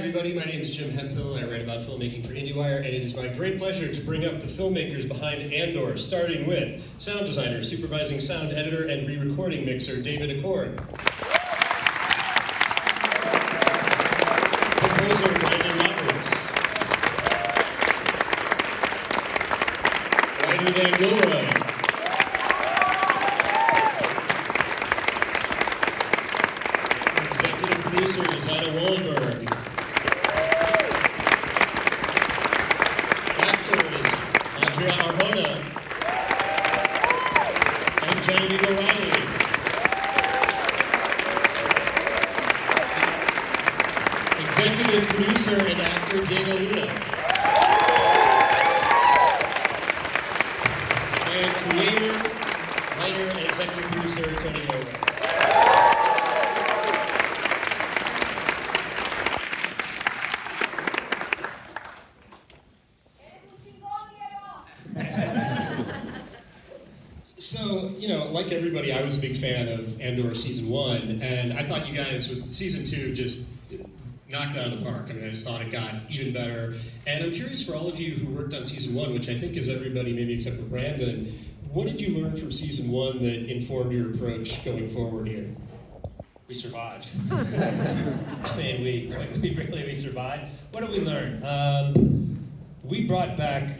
Everybody, my name is Jim Hemphill. I write about filmmaking for Indiewire, and it is my great pleasure to bring up the filmmakers behind Andor, starting with sound designer, supervising sound editor, and re-recording mixer, David Acord. Composer, Brandon Roberts. Writer, Tony Gilroy. Executive producer, Sanne Wohlenberg. Adria Arjona and Genevieve. Executive producer and actor Diego Luna. And creator, writer, and executive producer Tony Gilroy. So, like everybody, I was a big fan of Andor Season 1, and I thought you guys with Season 2 just knocked it out of the park. I mean, I just thought it got even better. And I'm curious for all of you who worked on Season 1, which I think is everybody maybe except for Brandon, what did you learn from Season 1 that informed your approach going forward here? We survived. I mean, we survived. What did we learn? We brought back,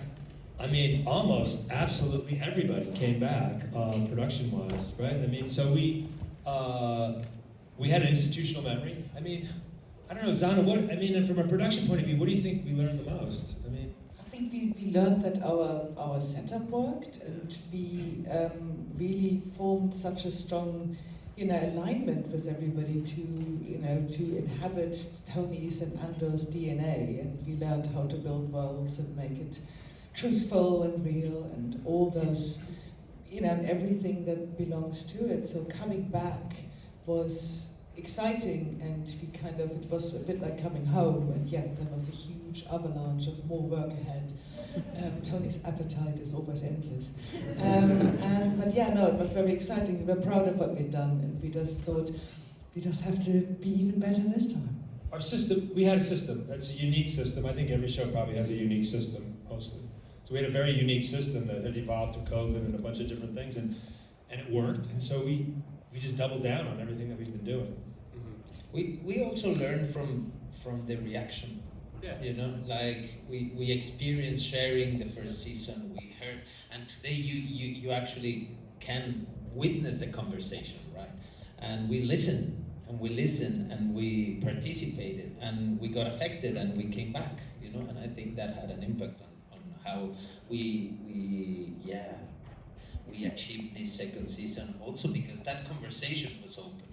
almost absolutely everybody came back, production-wise, right? So we had an institutional memory. I don't know, Sanne, from a production point of view, what do you think we learned the most? I think we learned that our setup worked, and we really formed such a strong, alignment with everybody to inhabit Tony's and Andor's DNA, and we learned how to build worlds and make it truthful and real and all those, and everything that belongs to it. So coming back was exciting, and it was a bit like coming home, and yet there was a huge avalanche of more work ahead. Tony's appetite is always endless. It was very exciting. We were proud of what we'd done, and we just thought we just have to be even better this time. Our system, we had a system. That's a unique system. I think every show probably has a unique system, mostly. So we had a very unique system that had evolved through COVID and a bunch of different things, and it worked. And so we just doubled down on everything that we've been doing. We also learned from the reaction. Yeah. We experienced sharing the first season. We heard, and today you actually can witness the conversation, right? And we listened and we participated and we got affected and we came back. And I think that had an impact on how we achieved this second season. Also because that conversation was open.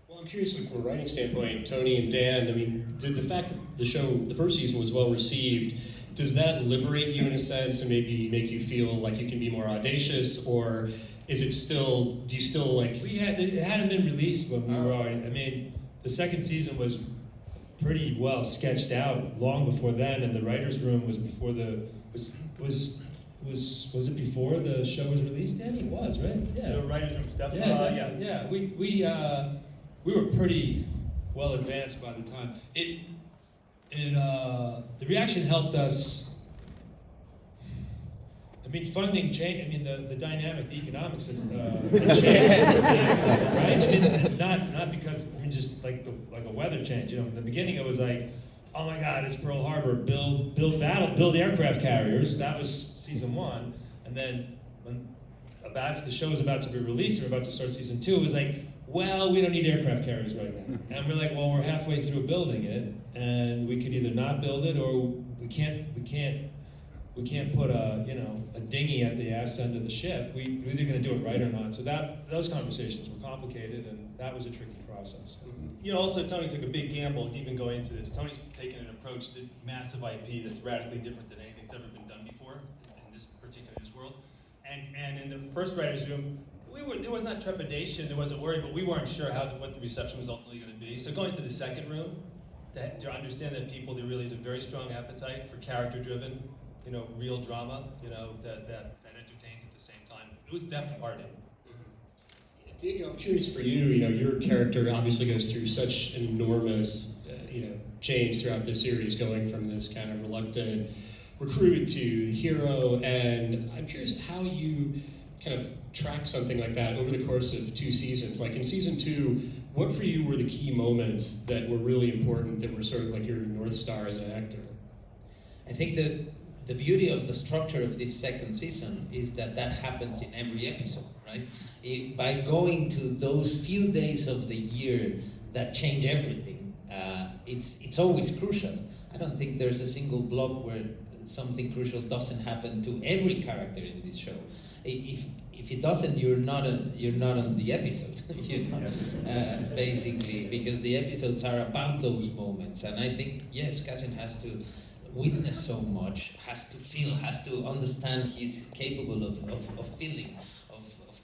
Well, I'm curious, from a writing standpoint, Tony and Dan, did the fact that the first season was well received, does that liberate you in a sense and maybe make you feel like you can be more audacious, or is it still, do you still like... It hadn't been released when we were already, the second season was pretty well sketched out long before then, and the writer's room was before was it before the show was released, Danny? It was, right? Yeah. The writer's room was definitely, Yeah. We were pretty well advanced by the time. The reaction helped us. Funding changed. The dynamic, the economics has changed, right? Not because just like a weather change. In the beginning it was like, oh my God, it's Pearl Harbor. Build aircraft carriers. That was season 1, and then when the show was about to be released, and we're about to start season 2, it was like, well, we don't need aircraft carriers right now. And we're like, well, we're halfway through building it, and we could either not build it, or we can't put a dinghy at the ass end of the ship. We're either going to do it right or not. So those conversations were complicated, and that was a tricky process. Also Tony took a big gamble even going into this. Tony's taken an approach to massive IP that's radically different than anything that's ever been done before in this world. And in the first writer's room, there was not trepidation, there wasn't worry, but we weren't sure what the reception was ultimately going to be. So going to the second room, to understand that there really is a very strong appetite for character-driven, real drama, that entertains at the same time. It was definitely heartening. Diego, I'm curious for you, your character obviously goes through such an enormous change throughout the series, going from this kind of reluctant recruit to the hero. And I'm curious how you kind of track something like that over the course of 2 seasons. Like in season 2, what for you were the key moments that were really important, that were sort of like your North Star as an actor? I think the beauty of the structure of this second season is that happens in every episode, right? By going to those few days of the year that change everything, it's always crucial. I don't think there's a single block where something crucial doesn't happen to every character in this show. If it doesn't, you're not on the episode, basically, because the episodes are about those moments. And I think, yes, Cassian has to witness so much, has to feel, has to understand he's capable of feeling, of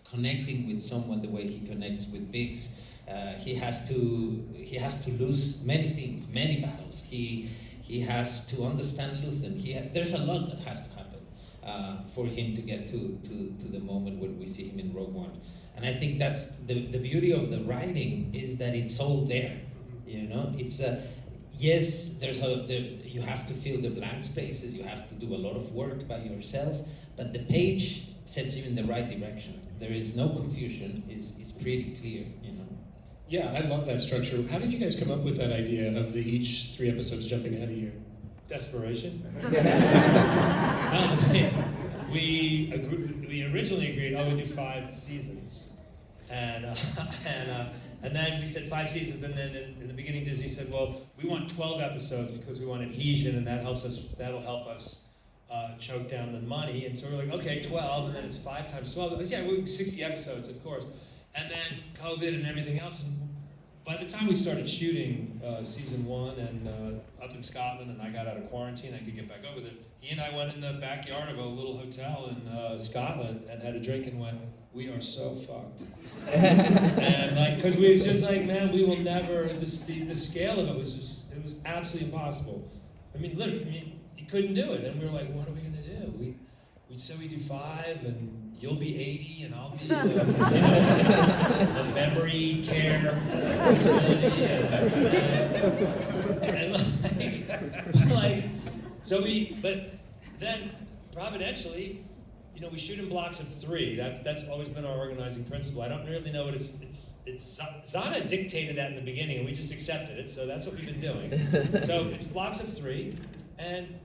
connecting with someone the way he connects with Biggs. He has to lose many things, many battles. He has to understand Luthen. There's a lot that has to happen for him to get to the moment when we see him in Rogue One. And I think that's the beauty of the writing, is that it's all there. It's yes, you have to fill the blank spaces, you have to do a lot of work by yourself, but the page sets you in the right direction. There is no confusion, it's pretty clear, Yeah, I love that structure. How did you guys come up with that idea of each 3 episodes jumping ahead a year? Desperation. We originally agreed, we'd do 5 seasons, and then we said 5 seasons, and then in the beginning Disney said, well, we want 12 episodes because we want adhesion, and that'll help us choke down the money. And so we're like, okay, 12, and then it's 5 times 12. We're 60 episodes, of course. And then COVID and everything else. And by the time we started shooting season 1 and up in Scotland, and I got out of quarantine, I could get back over there, he and I went in the backyard of a little hotel in Scotland and had a drink and went, we are so fucked. And because we was just like, man, we will never, the scale of it was absolutely impossible. Literally, you couldn't do it. And we were like, what are we going to do? We said we do 5, and you'll be 80, and I'll be the memory care facility, but then providentially, we shoot in blocks of 3. That's always been our organizing principle. I don't really know what it's Zana dictated that in the beginning, and we just accepted it. So that's what we've been doing. So it's blocks of 3, and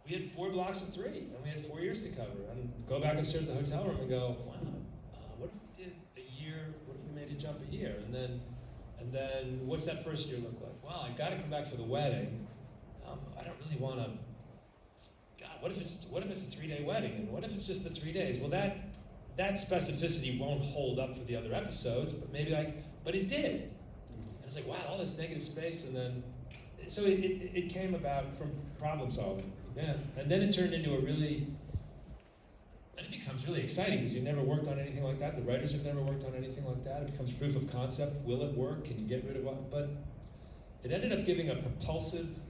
we had 4 blocks of 3, and we had 4 years to cover. And go back upstairs to the hotel room and go, wow, what if we did a year? What if we made a jump a year? And then what's that first year look like? Well, I got to come back for the wedding. I don't really want to. God, what if it's a 3-day wedding? And what if it's just the 3 days? Well, that specificity won't hold up for the other episodes, but but it did. And it's like, wow, all this negative space, and then so it came about from problem solving. Yeah, and then it turned into it becomes really exciting because you've never worked on anything like that. The writers have never worked on anything like that. It becomes proof of concept. Will it work? Can you get rid of it? But it ended up giving a propulsive,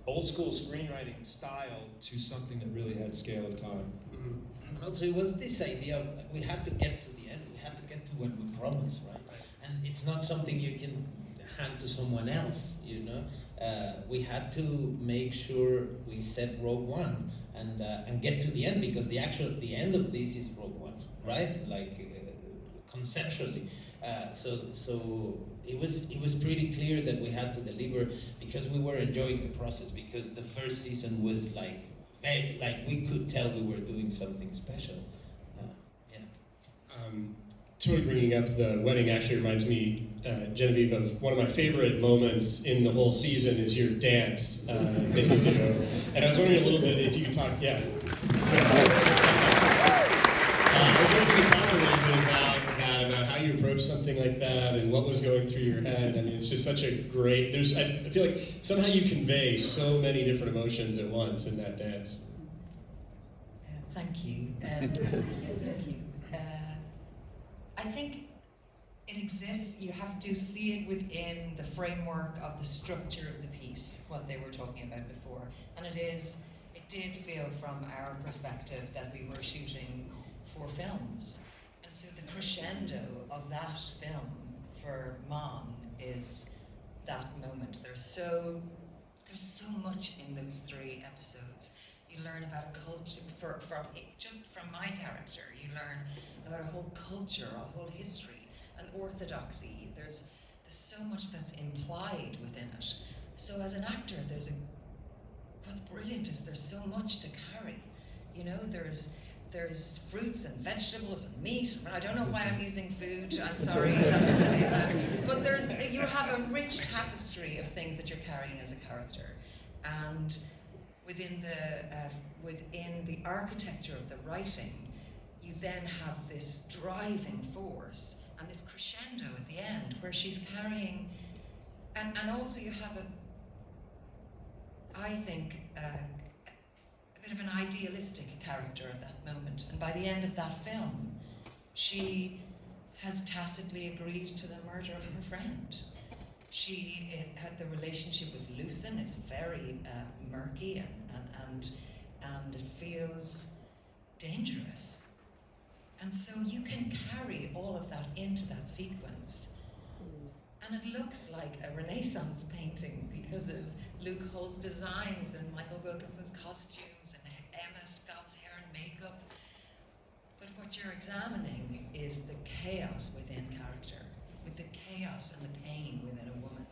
old school screenwriting style to something that really had scale of time. And also it was this idea of we had to get to the end. We had to get to what we promised, right? And it's not something you can hand to someone else, we had to make sure we set Rogue One and get to the end, because the end of this is Rogue One, right? Conceptually. So it was pretty clear that we had to deliver, because we were enjoying the process, because the first season was we could tell we were doing something special. Tony bringing up the wedding actually reminds me, Genevieve, of one of my favorite moments in the whole season is your dance that you do. And I was wondering a little bit if you could talk, I was wondering if you could talk a little bit about that, about how you approach something like that and what was going through your head. I mean, it's just such a great, I feel like somehow you convey so many different emotions at once in that dance. Thank you. Thank you. I think it exists. You have to see it within the framework of the structure of the piece, what they were talking about before. And it did feel from our perspective that we were shooting 4 films. And so the crescendo of that film for Mon is that moment. There's so much in those 3 episodes. You learn about a culture, just from my character, you learn about a whole culture, a whole history, an orthodoxy. There's so much that's implied within it. So as an actor, what's brilliant is there's so much to carry. You know, there's fruits and vegetables and meat. I don't know why I'm using food. I'm sorry, that just came out. But you have a rich tapestry of things that you're carrying as a character, and within the architecture of the writing, you then have this driving force and this crescendo at the end where she's carrying, and also you have I think, a bit of an idealistic character at that moment. And by the end of that film, she has tacitly agreed to the murder of her friend. She had the relationship with Luthen is very murky and it feels dangerous. And so you can carry all of that into that sequence. And it looks like a Renaissance painting because of Luke Hull's designs and Michael Wilkinson's costumes and Emma Scott's hair and makeup. But what you're examining is the chaos within character, with the chaos and the pain within a woman.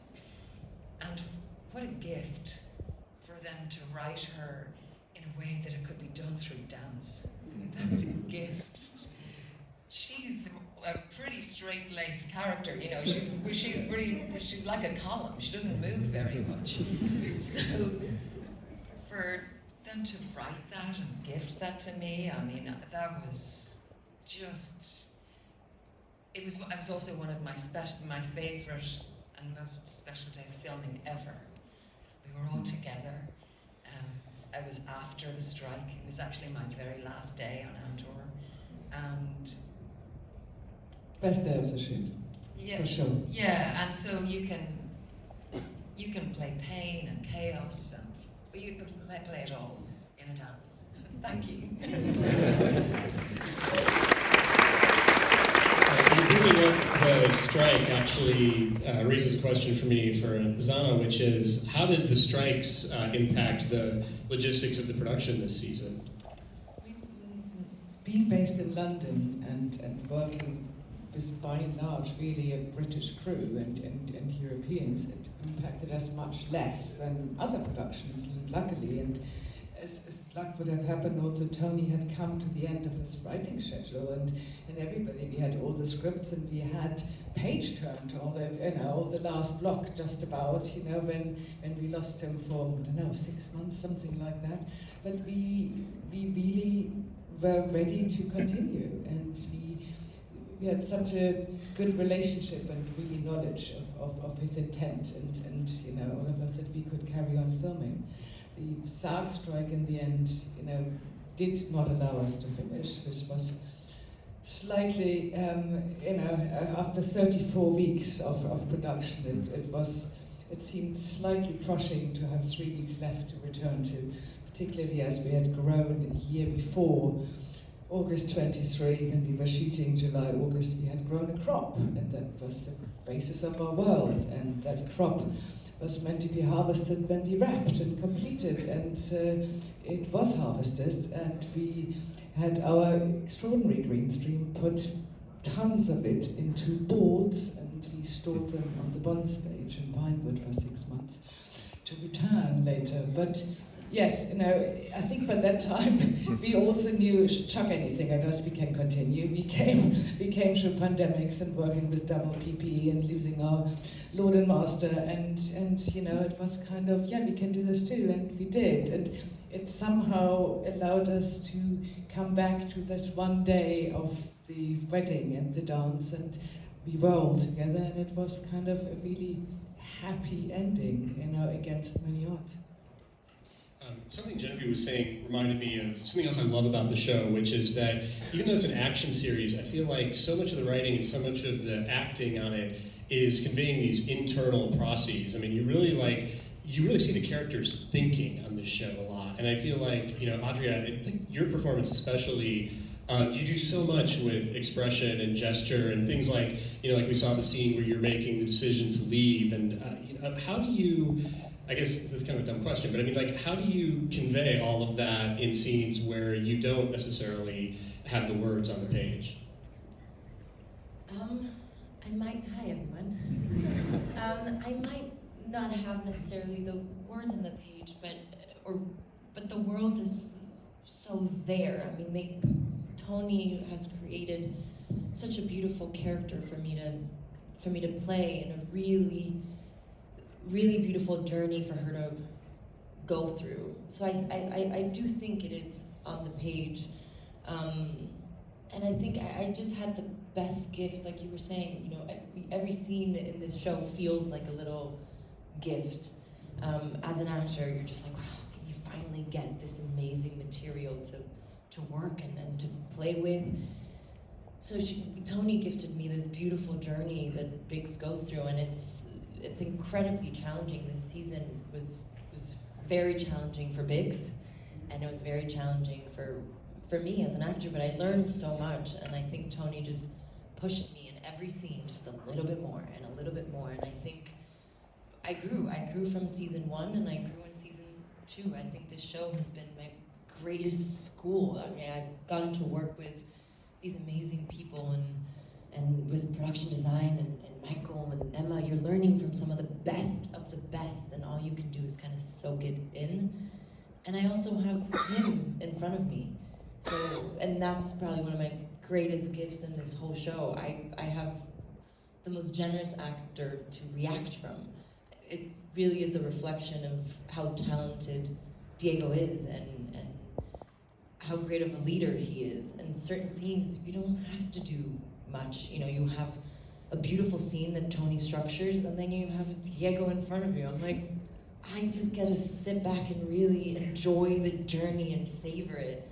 And what a gift for them to write her in a way that it could be done through dance. I mean, that's a gift. She's a pretty straight-laced character, you know. She's like a column. She doesn't move very much. So for them to write that and gift that to me, I mean, that was just. It was also one of my favorite and most special days filming ever. We were all together. I was after the strike. It was actually my very last day on Andor, and. Best day of the shoot, Yeah, for sure. Yeah, and so you can play pain and chaos, and you can play it all in a dance. Thank you. Bringing up the strike actually raises a question for me for Sanne, which is, how did the strikes impact the logistics of the production this season? Being based in London and working with, by and large, really a British crew and Europeans, it impacted us much less than other productions, luckily. And as luck would have happened, also Tony had come to the end of his writing schedule, and everybody, we had all the scripts, and we had page turned all the last block just about, when we lost him for, 6 months, something like that. But we really were ready to continue, and we had such a good relationship and really knowledge of his intent, and all of us, that we could carry on filming. The SAG strike in the end, did not allow us to finish, which was slightly, after 34 weeks of production, it seemed slightly crushing to have 3 weeks left to return to, particularly as we had grown a year before. August 23, when we were shooting July, August, we had grown a crop, and that was the basis of our world, and that crop was meant to be harvested when we wrapped and completed, and it was harvested, and we had our extraordinary green stream put tons of it into boards, and we stored them on the bond stage in Pinewood for 6 months to return later. But yes, I think by that time we also knew, chuck anything at us, we can continue. We came through pandemics and working with double PPE and losing our Lord and Master, and it was kind of, we can do this too, and we did. And it somehow allowed us to come back to this one day of the wedding and the dance, and we were all together, and it was kind of a really happy ending, against many odds. Something Genevieve was saying reminded me of something else I love about the show, which is that even though it's an action series, I feel like so much of the writing and so much of the acting on it is conveying these internal processes. I mean, you really see the characters thinking on this show a lot. And I feel like, Adria, I think your performance especially You do so much with expression and gesture and things like, like we saw the scene where you're making the decision to leave. And how do you, I guess this is kind of a dumb question, but I mean, like, how do you convey all of that in scenes where you don't necessarily have the words on the page? Hi everyone. I might not have necessarily the words on the page, but the world is so there. I mean, Tony has created such a beautiful character for me to play, and a really, really beautiful journey for her to go through. So I do think it is on the page, and I think I just had the best gift, like you were saying. Every scene in this show feels like a little gift. As an actor, you're just like, wow, can you finally get this amazing material to work and to play with? So Tony gifted me this beautiful journey that Biggs goes through, and it's incredibly challenging. This season was very challenging for Biggs, and it was very challenging for me as an actor, but I learned so much, and I think Tony just pushed me in every scene just a little bit more and a little bit more, and I think I grew from season 1, and I grew in season 2. I think this show has been my greatest school. I mean, I've gotten to work with these amazing people, and with production design and Michael and Emma. You're learning from some of the best, and all you can do is kind of soak it in. And I also have him in front of me. So, and that's probably one of my greatest gifts in this whole show. I have the most generous actor to react from. It really is a reflection of how talented Diego is, and how great of a leader he is. In certain scenes, you don't have to do much. You have a beautiful scene that Tony structures, and then you have Diego in front of you. I'm like, I just gotta sit back and really enjoy the journey and savor it.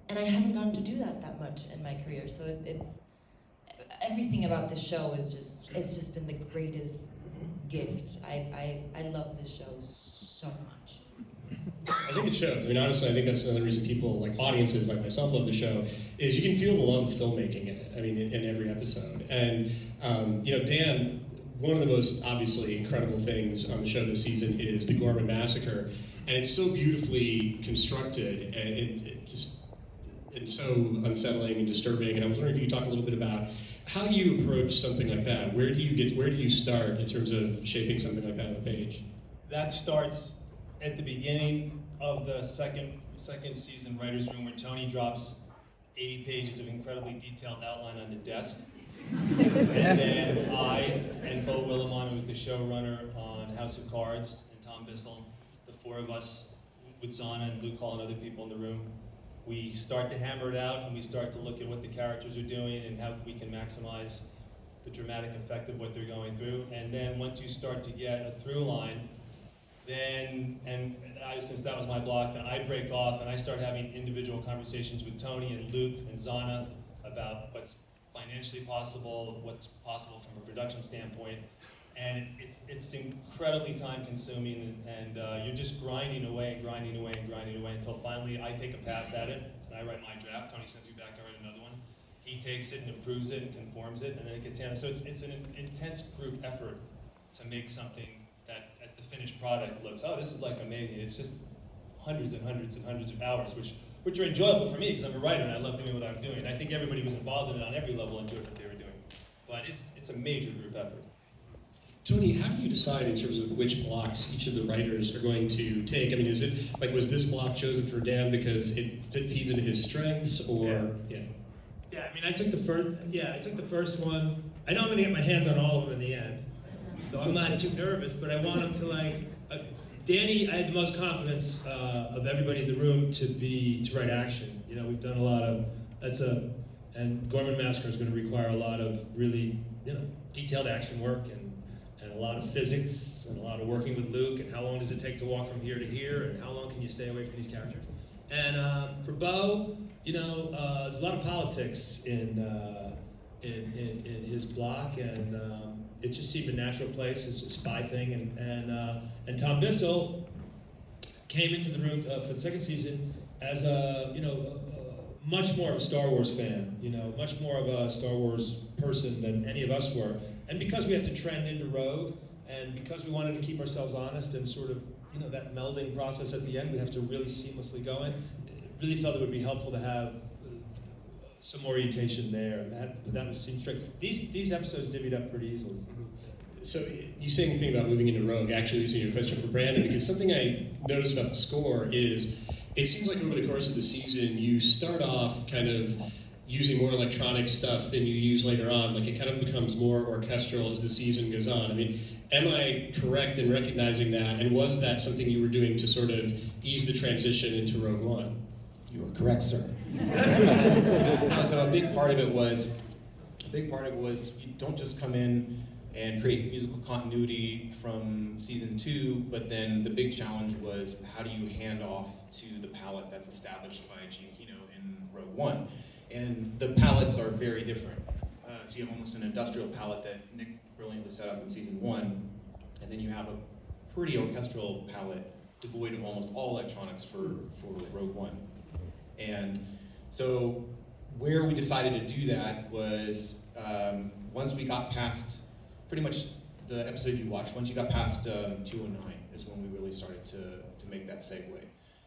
And I haven't gotten to do that much in my career, so it's everything about this show it's just been the greatest gift. I love this show so much. I think it shows. I mean, honestly, I think that's another reason people, like audiences like myself, love the show, is you can feel the love of filmmaking in it. I mean, in every episode. And, Dan, one of the most obviously incredible things on the show this season is the Gorman Massacre. And it's so beautifully constructed, and it's so unsettling and disturbing. And I was wondering if you could talk a little bit about how you approach something like that. Where do you start in terms of shaping something like that on the page? That starts at the beginning of the second season writer's room, where Tony drops 80 pages of incredibly detailed outline on the desk. And then I and Bo Willimon, who's the showrunner on House of Cards, and Tom Bissell, the four of us, with Sanne and Luke Hall and other people in the room, we start to hammer it out, and we start to look at what the characters are doing and how we can maximize the dramatic effect of what they're going through. And then once you start to get a through line, since that was my block, then I break off and I start having individual conversations with Tony and Luke and Zana about what's financially possible, what's possible from a production standpoint. And it's incredibly time consuming, and you're just grinding away until finally I take a pass at it and I write my draft. Tony sends me back, I write another one. He takes it and approves it and conforms it, and then it gets handled. So it's an intense group effort to make something that at the finished product looks, oh, this is like amazing. It's just hundreds and hundreds and hundreds of hours, which are enjoyable for me because I'm a writer and I love doing what I'm doing. I think everybody who's involved in it on every level enjoyed what they were doing. But it's a major group effort. Tony, how do you decide in terms of which blocks each of the writers are going to take? I mean, is it like, was this block chosen for Dan because it feeds into his strengths, or Yeah, I mean, I took the first one. I know I'm gonna get my hands on all of them in the end, so I'm not too nervous. But I want him to Danny. I had the most confidence of everybody in the room to write action. We've done a lot of and Gorman Massacre is going to require a lot of really detailed action work and a lot of physics and a lot of working with Luke, and how long does it take to walk from here to here, and how long can you stay away from these characters. And for Bo, there's a lot of politics in his block, and it just seemed a natural place. It's a spy thing, and Tom Bissell came into the room for the second season as a much more of a Star Wars fan, much more of a Star Wars person than any of us were. And because we have to trend into Rogue, and because we wanted to keep ourselves honest and sort of, that melding process at the end, we have to really seamlessly go in. Really felt it would be helpful to have some orientation there. That would seem straight. These episodes divvied up pretty easily. So you saying the thing about moving into Rogue actually leads me to a question for Brandon, because something I noticed about the score is it seems like over the course of the season you start off kind of using more electronic stuff than you use later on. Like it kind of becomes more orchestral as the season goes on. I mean, am I correct in recognizing that? And was that something you were doing to sort of ease the transition into Rogue One? You are correct, sir. No, so a big part of it was you don't just come in and create musical continuity from season 2, but then the big challenge was how do you hand off to the palette that's established by Giacchino in Rogue One? And the palettes are very different. So you have almost an industrial palette that Nick brilliantly set up in season 1, and then you have a pretty orchestral palette devoid of almost all electronics for Rogue One. And so where we decided to do that was once we got past pretty much the episode you watched, once you got past 209 is when we really started to make that segue.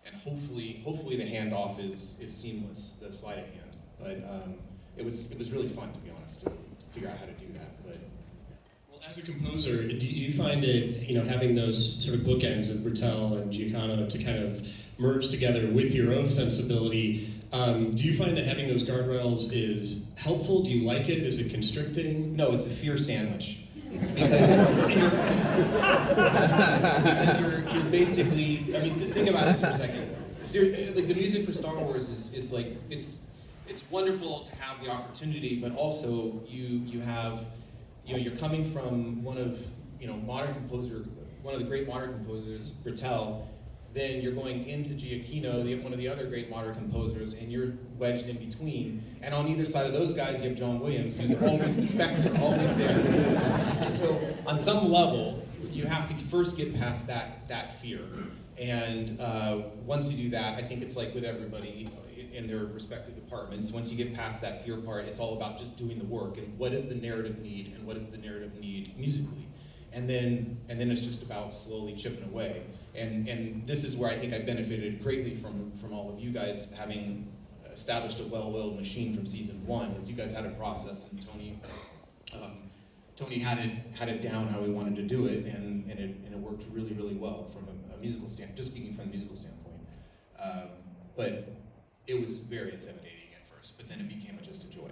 And hopefully the handoff is seamless, the sleight of hand. But it was really fun, to be honest, to figure out how to do that. But well, as a composer, do you find it, having those sort of bookends of Bertel and Giacomo to kind of merge together with your own sensibility, do you find that having those guardrails is helpful? Do you like it? Is it constricting? no, it's a fear sandwich. Because you're basically, think about this for a second. Like the music for Star Wars is like, it's wonderful to have the opportunity, but also you have, you're coming from one of the great modern composers, Bertel, then you're going into Giacchino, one of the other great modern composers, and you're wedged in between. And on either side of those guys, you have John Williams, who's always the specter, always there. So on some level, you have to first get past that fear. And once you do that, I think it's like with everybody in their respective departments, once you get past that fear part, it's all about just doing the work and what does the narrative need and what does the narrative need musically. And then it's just about slowly chipping away. And this is where I think I benefited greatly from all of you guys having established a well-oiled machine from season 1, is you guys had a process, and Tony had it down how he wanted to do it, and it worked really, really well from a musical standpoint, just speaking from a musical standpoint. But it was very intimidating at first, but then it became just a joy.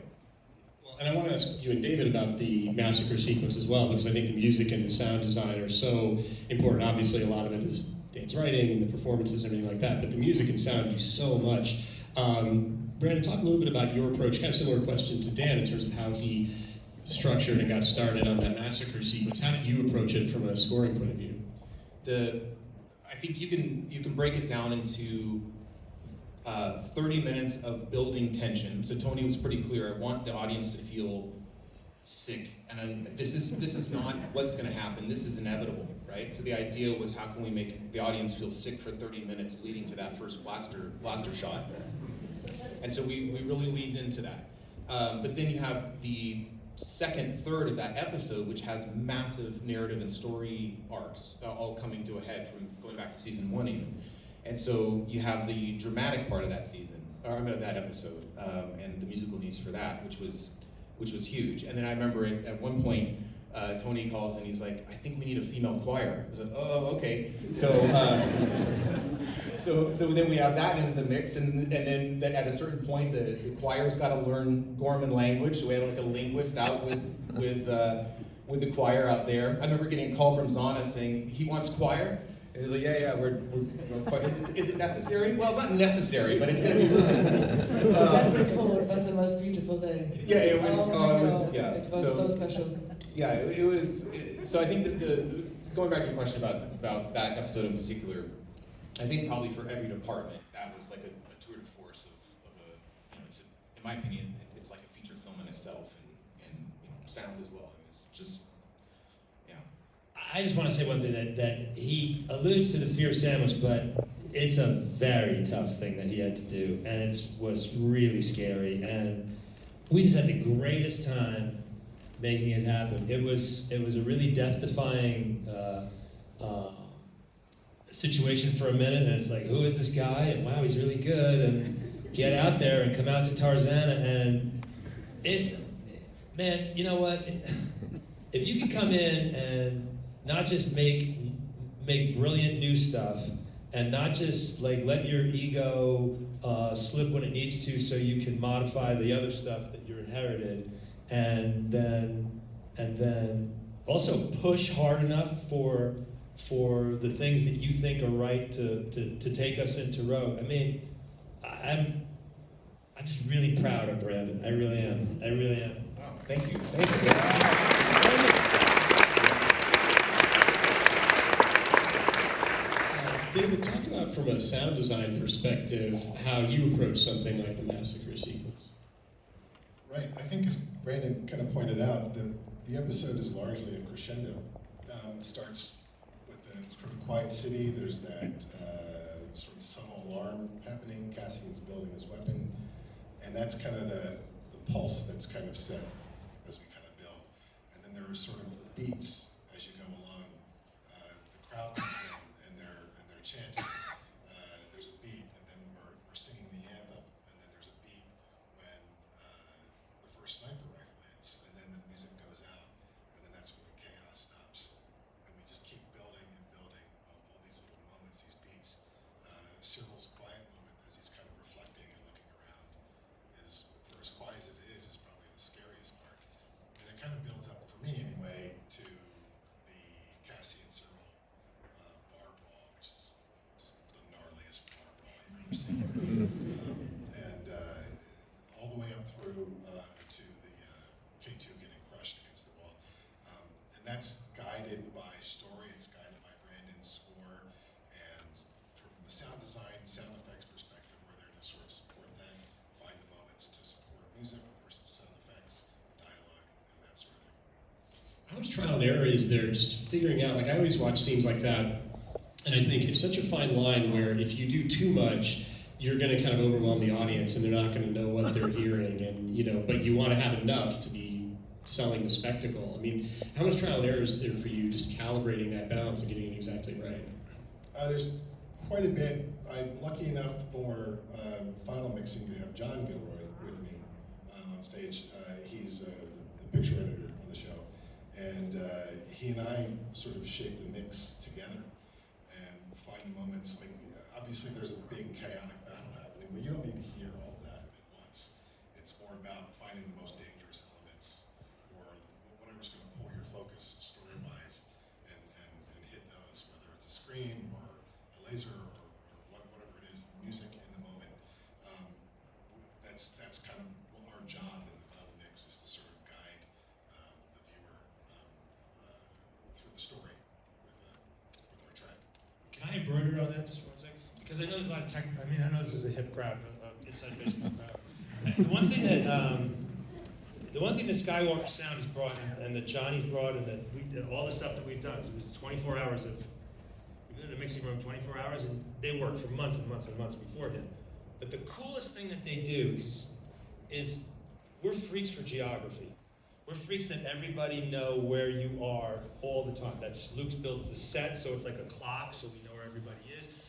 Well, and I want to ask you and David about the massacre sequence as well, because I think the music and the sound design are so important. Obviously, a lot of it is Dan's writing and the performances and everything like that, but the music and sound do so much. Brandon, talk a little bit about your approach, kind of similar question to Dan in terms of how he structured and got started on that massacre sequence. How did you approach it from a scoring point of view? I think you can break it down into 30 minutes of building tension. So Tony was pretty clear. I want the audience to feel sick, and this is not what's going to happen. This is inevitable, right? So the idea was, how can we make the audience feel sick for 30 minutes, leading to that first blaster shot? And so we really leaned into that. But then you have the second third of that episode, which has massive narrative and story arcs all coming to a head from going back to season 1 even. And so you have the dramatic part of that that episode, and the musical needs for that, which was huge. And then I remember at one point, Tony calls and he's like, "I think we need a female choir." I was like, "Oh, okay." So then we have that in the mix, and then at a certain point, the choir's got to learn Gorman language. So we had like a linguist out with the choir out there. I remember getting a call from Sanne saying he wants choir. And he's like, yeah, we're quite, is it necessary? Well, it's not necessary, but it's going to be that record was the most beautiful day. Yeah, it was. Oh it was so special. Yeah, it was. So I think that going back to your question about that episode in particular, I think probably for every department that was like a tour de force of a, it's in my opinion, it's like a feature film in itself, and sound as well. It was just. I just want to say one thing, that he alludes to the fear sandwich, but it's a very tough thing that he had to do, and it was really scary. And we just had the greatest time making it happen. It was a really death-defying situation for a minute, and it's like, who is this guy? And wow, he's really good. And get out there and come out to Tarzana, and man, you know what? If you could come in and not just make brilliant new stuff, and not just like let your ego slip when it needs to, so you can modify the other stuff that you're inherited, and then also push hard enough for the things that you think are right to take us into row. I mean, I'm just really proud of Brandon. I really am. Wow, thank you. David, talk about from a sound design perspective how you approach something like the massacre sequence. Right. I think, as Brandon kind of pointed out, the episode is largely a crescendo. It starts with the sort of quiet city. There's that sort of subtle alarm happening. Cassian's building his weapon, and that's kind of the pulse that's kind of set as we kind of build. And then there are sort of beats as you go along. The crowd comes in and they're chanting. There's a beat, and then we're singing the anthem, and then there's a beat when the first sniper rifle hits, and then the music goes out, and then that's when the chaos stops. And we just keep building and building all these little moments, these beats. Cyril's quiet moment as he's kind of reflecting and looking around is, for as quiet as it is probably the scariest part. And it kind of builds up, for me anyway, to the Cassian Cyril bar brawl, which is just the gnarliest bar brawl you've ever seen. And all the way up through to the K2 getting crushed against the wall. And that's guided by story, it's guided by Brandon's score, and from a sound design, sound effects perspective, we're there to sort of support that, find the moments to support music versus sound effects, dialogue, and that sort of thing. How much trial and error is there just figuring out, like I always watch scenes like that, and I think it's such a fine line where if you do too much, you're going to kind of overwhelm the audience and they're not going to know what they're hearing, and but you want to have enough to be selling the spectacle. I mean, how much trial and error is there for you just calibrating that balance and getting it exactly right? There's quite a bit. I'm lucky enough for final mixing to have John Gilroy with me on stage. He's the picture editor on the show, and he and I sort of shape the mix together and find the moments. Like, obviously, there's a big chaotic battle happening, but you don't need to hear all that at once. It's more about finding the most dangerous elements, or whatever's going to pull your focus story-wise, and hit those, whether it's a scream or a laser or whatever it is, the music in the moment. That's kind of our job in the final mix, is to sort of guide the viewer through the story with our track. Can I embroider on that just for 1 second? Because I know there's a lot of tech. I mean, I know this is a hip crowd, inside baseball crowd. The one thing that Skywalker Sound has brought, and that Johnny's brought, and that all the stuff that we've done, it was 24 hours of. We've been in a mixing room 24 hours, and they worked for months and months and months beforehand. But the coolest thing that they do is we're freaks for geography. We're freaks that everybody know where you are all the time. Luke builds the set, so it's like a clock, so we know where everybody is.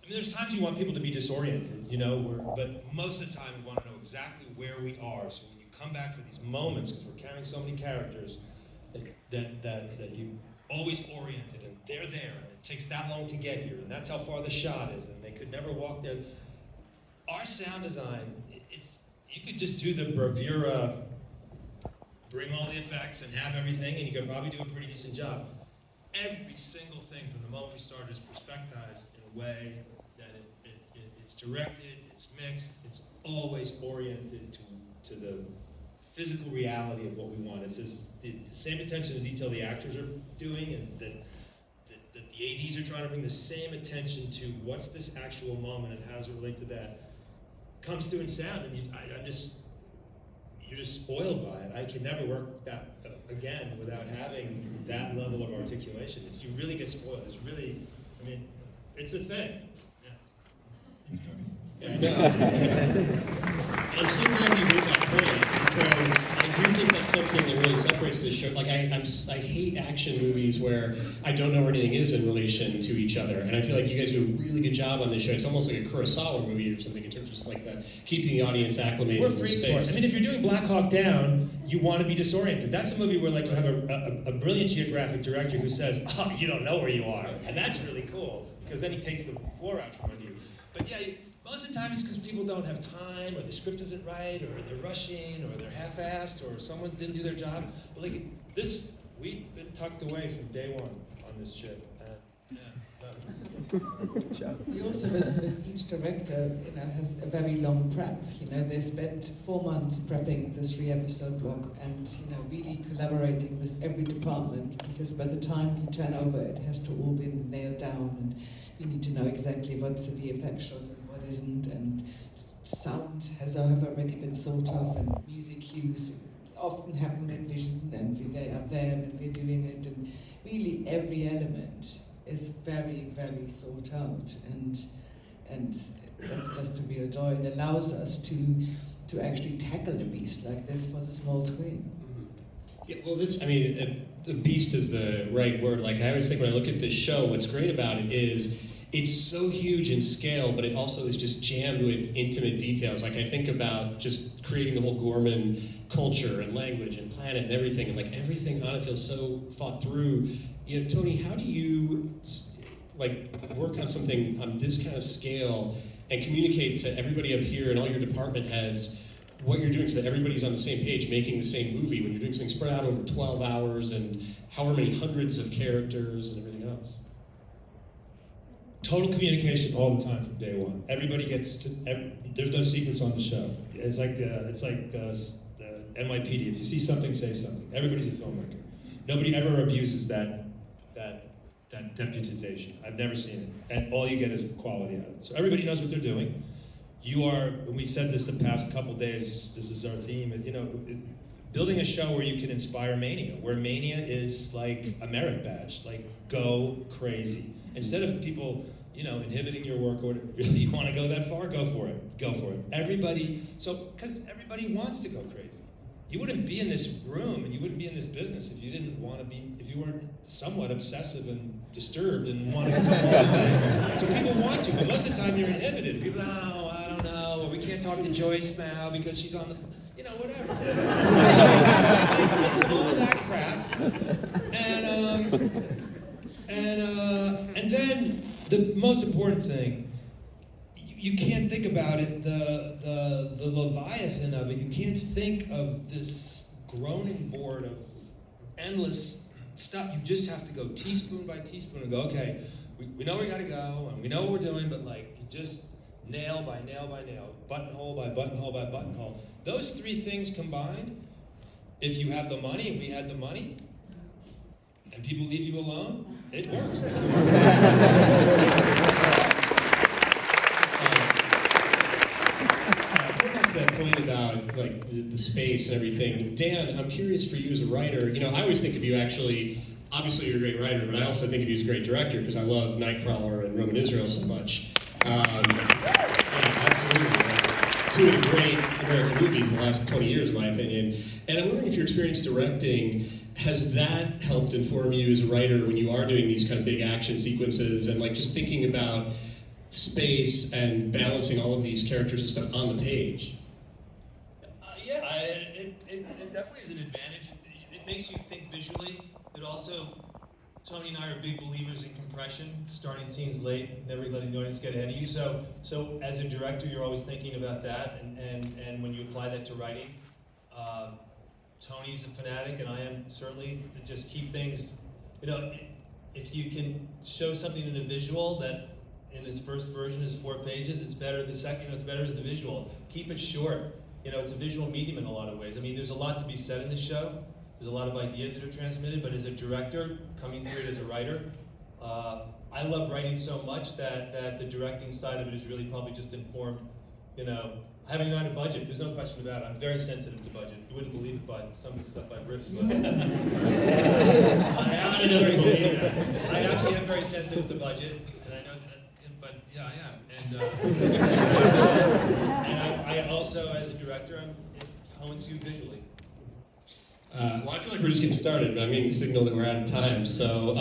I mean, there's times you want people to be disoriented, but most of the time we want to know exactly where we are. So when you come back for these moments, because we're carrying so many characters, that you always oriented, and they're there, and it takes that long to get here, and that's how far the shot is, and they could never walk there. Our sound design, you could just do the bravura, bring all the effects and have everything, and you could probably do a pretty decent job. Every single thing from the moment we started is perspectized in a way that it's directed, it's mixed, it's always oriented to the physical reality of what we want. It's the same attention to detail the actors are doing, and that the ADs are trying to bring the same attention to what's this actual moment and how does it relate to that. Comes through in sound, and you're just spoiled by it. I can never work that again without having that level of articulation. You really get spoiled. It's really, it's a thing. Yeah. Thanks, Tony. Yeah, no. I'm so glad you made that point because I do think that's something that really separates this show. Like I hate action movies where I don't know where anything is in relation to each other, and I feel like you guys do a really good job on this show. It's almost like a Kurosawa movie or something in terms of just like the keeping the audience acclimated. We're to the freaks for it. space. I mean, if you're doing Black Hawk Down, you want to be disoriented. That's a movie where like you have a brilliant geographic director who says, "Oh, you don't know where you are," and that's really cool because then he takes the floor out from under you. But yeah. Most of the time it's because people don't have time, or the script isn't right, or they're rushing, or they're half-assed, or someone didn't do their job. But like this, we've been tucked away from day one on this ship. We also, with each director, has a very long prep. They spent 4 months prepping the 3-episode block, and really collaborating with every department, because by the time we turn over, it has to all be nailed down, and we need to know exactly what's the VFX shot and what isn't, and sound have already been thought of, and music cues often happen in vision, and they are there when we're doing it, and really every element is very, very thought out, and that's just a real joy, and allows us to actually tackle a beast like this for the small screen. Yeah, well, the beast is the right word. Like, I always think when I look at this show, what's great about it is it's so huge in scale, but it also is just jammed with intimate details. Like, I think about just creating the whole Gorman culture and language and planet and everything, and like everything on it feels so thought through. Tony, how do you work on something on this kind of scale and communicate to everybody up here and all your department heads what you're doing so that everybody's on the same page making the same movie when you're doing something spread out over 12 hours and however many hundreds of characters and everything else? Total communication all the time from day one. Everybody gets to. There's no secrets on the show. It's like the NYPD. If you see something, say something. Everybody's a filmmaker. Nobody ever abuses that deputization. I've never seen it, and all you get is quality out of it. So everybody knows what they're doing. You are. And we've said this the past couple days. This is our theme. Building a show where you can inspire mania, where mania is like a merit badge. Like, go crazy. Instead of people, inhibiting your work or whatever, really you want to go that far, go for it. Go for it. Because everybody wants to go crazy. You wouldn't be in this room and you wouldn't be in this business if you didn't want to be, if you weren't somewhat obsessive and disturbed and want to go all the way. So people want to, but most of the time you're inhibited. People, I don't know, or we can't talk to Joyce now because she's on the, whatever. It's all that crap. And then the most important thing, you can't think about it, the Leviathan of it. You can't think of this groaning board of endless stuff. You just have to go teaspoon by teaspoon and go, okay, we know we got to go, and we know what we're doing, but you just nail by nail by nail, buttonhole by buttonhole by buttonhole. Those three things combined, if you have the money, and we had the money, and people leave you alone, it works. That point about the space and everything. Dan, I'm curious for you as a writer. I always think of you actually. Obviously, you're a great writer, but I also think of you as a great director because I love Nightcrawler and Roman Israel so much. Absolutely, two of the great American movies in the last 20 years, in my opinion. And I'm wondering if your experience directing has that helped inform you as a writer when you are doing these kind of big action sequences and just thinking about space and balancing all of these characters and stuff on the page. It definitely is an advantage. It makes you think visually. It also, Tony and I are big believers in compression, starting scenes late, never letting the audience get ahead of you. So as a director, you're always thinking about that, and when you apply that to writing, Tony's a fanatic, and I am certainly, to just keep things, if you can show something in a visual that in its first version is 4 pages, it's better the second, it's better as the visual. Keep it short. It's a visual medium in a lot of ways. I mean, there's a lot to be said in this show. There's a lot of ideas that are transmitted, but as a director, coming to it as a writer, I love writing so much that the directing side of it is really probably just informed, having not a budget, there's no question about it. I'm very sensitive to budget. You wouldn't believe it by some of the stuff I've written, but I actually am very sensitive to budget, and I know that. but yeah, I am. And I also, as a director, it hones you visually. Well, I feel like we're just getting started, but I'm getting the signal that we're out of time. So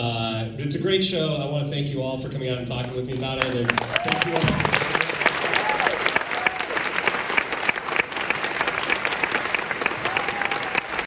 it's a great show. I want to thank you all for coming out and talking with me about it. And thank you all for